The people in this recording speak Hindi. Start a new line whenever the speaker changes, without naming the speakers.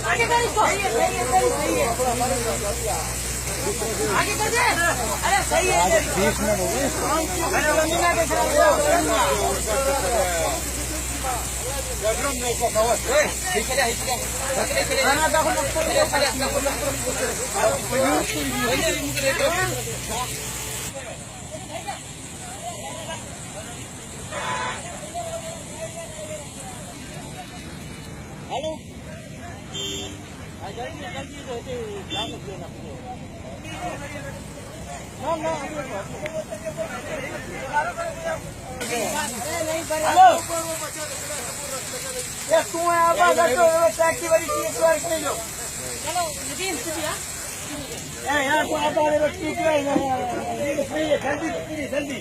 आगे कर इसको। सही है आगे कर दे। अरे सही है
20 मिनट हो गए।
हेलो तू टैक्सी वाली नहीं लो चलो यहाँ तो आता है जल्दी जल्दी जल्दी